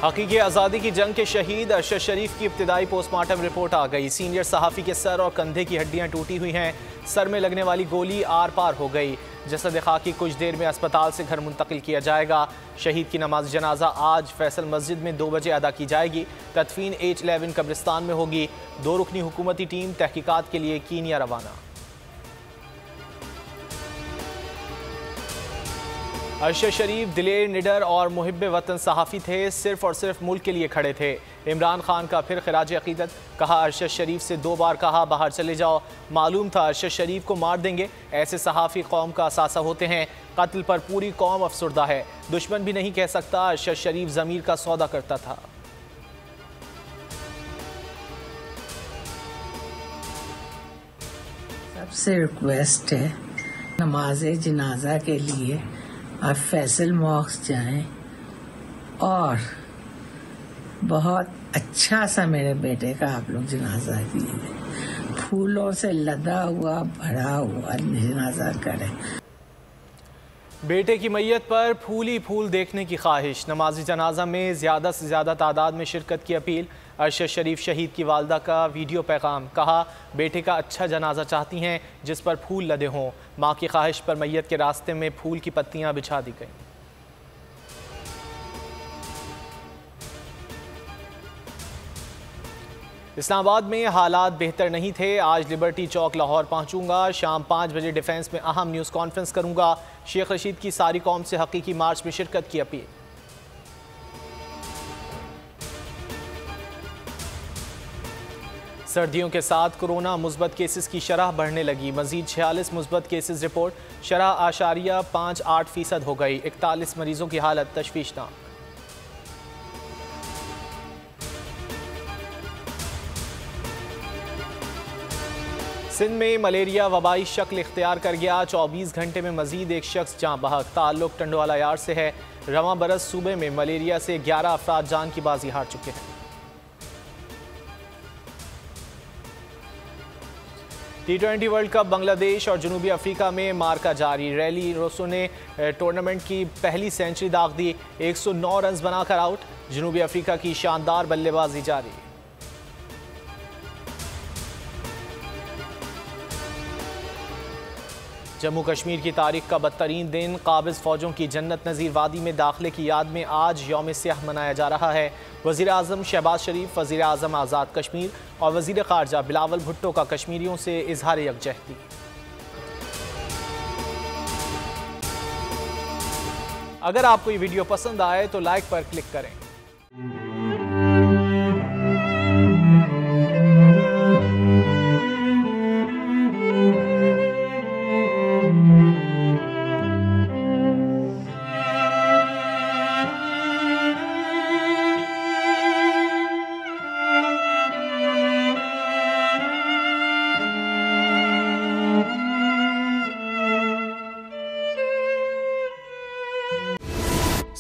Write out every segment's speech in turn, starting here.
हकीकी आज़ादी की जंग के शहीद अरशद शरीफ की इब्तिदाई पोस्टमार्टम रिपोर्ट आ गई। सीनियर सहाफ़ी के सर और कंधे की हड्डियां टूटी हुई हैं। सर में लगने वाली गोली आर पार हो गई। जसद खाकी कुछ देर में अस्पताल से घर मुंतकिल किया जाएगा। शहीद की नमाज जनाजा आज फैसल मस्जिद में 2 बजे अदा की जाएगी। तदफीन H11 कब्रिस्तान में होगी। 2 रुकनी हुकूमती टीम तहकीकात के लिए कीनिया रवाना। अरशद शरीफ दिलेर, निडर और मुहिब्बे वतन सहाफ़ी थे। सिर्फ और सिर्फ मुल्क के लिए खड़े थे। इमरान खान का फिर खिराज अकीदत। कहा अरशद शरीफ से 2 बार कहा बाहर चले जाओ। मालूम था अरशद शरीफ को मार देंगे। ऐसे सहाफ़ी कौम का असासा होते हैं। कत्ल पर पूरी कौम अफसुर्दा है। दुश्मन भी नहीं कह सकता अरशद शरीफ ज़मीर का सौदा करता था। सबसे रिक्वेस्ट है नमाज जनाजा के लिए आप फैसल मॉस्क जाएं और बहुत अच्छा सा मेरे बेटे का आप लोग जनाजा कीजिए। फूलों से लदा हुआ भरा हुआ जनाजा करें। बेटे की मैयत पर फूल ही फूल देखने की ख्वाहिश। नमाज जनाजा में ज़्यादा से ज़्यादा तादाद में शिरकत की अपील। अरशद शरीफ शहीद की वालदा का वीडियो पैगाम। कहा बेटे का अच्छा जनाजा चाहती हैं जिस पर फूल लदे हों। माँ की ख्वाहिश पर मैयत के रास्ते में फूल की पत्तियां बिछा दी गईं। इस्लामाबाद में हालात बेहतर नहीं थे। आज लिबर्टी चौक लाहौर पहुंचूंगा। शाम 5 बजे डिफेंस में अहम न्यूज़ कॉन्फ्रेंस करूंगा। शेख रशीद की सारी कौम से हकीकी मार्च में शिरकत की अपील। सर्दियों के साथ कोरोना मुस्बत केसेस की शरह बढ़ने लगी। मजीद 46 मुस्बत केसेस रिपोर्ट। शरह आशारिया 5.8% हो गई। 41 मरीजों की हालत तशवीशनाक। सिंध में मलेरिया वबाई शक्ल इख्तियार कर गया। 24 घंटे में मजीद एक शख्स जाँ बहक। ताल्लुक टंडवाला यार से है। रवां बरस सूबे में मलेरिया से 11 अफराद जान की बाजी हार चुके हैं। T20 वर्ल्ड कप बांग्लादेश और जनूबी अफ्रीका में मार्का जारी। रैली रोसो ने टूर्नामेंट की पहली सेंचुरी दाग दी। 109 रन बनाकर आउट। जनूबी अफ्रीका की शानदार बल्लेबाजी जारी। जम्मू कश्मीर की तारीख का बदतरीन दिन। काबिज फौजों की जन्नत नज़ीर वादी में दाखिले की याद में आज यौम सियाह मनाया जा रहा है। वज़ीर आज़म शहबाज शरीफ, वज़ीर आज़म आज़ाद कश्मीर और वज़ीर ख़ारजा बिलावल भुट्टो का कश्मीरियों से इजहार यकजहती। अगर आपको ये वीडियो पसंद आए तो लाइक पर क्लिक करें।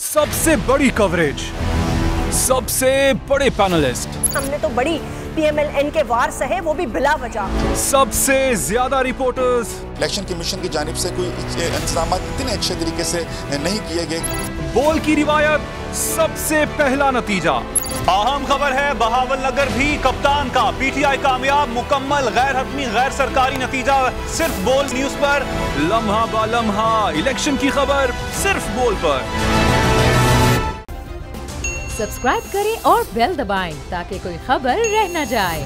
सबसे बड़ी कवरेज, सबसे बड़े पैनलिस्ट, हमने तो बड़ी PMLN के वार सहे, वो भी बिला वजह। सबसे ज्यादा रिपोर्टर्स। इलेक्शन कमीशन की जानिब से कोई इंतजाम इतने अच्छे तरीके से नहीं किए गए। बोल की रिवायत, सबसे पहला नतीजा। अहम खबर है बहावल नगर भी कप्तान का। PTI कामयाब। मुकम्मल गैर हतमी गैर सरकारी नतीजा सिर्फ बोल न्यूज पर। लम्हा बा लम्हा इलेक्शन की खबर सिर्फ बोल पर। सब्सक्राइब करें और बेल दबाएं ताकि कोई खबर रह न जाए।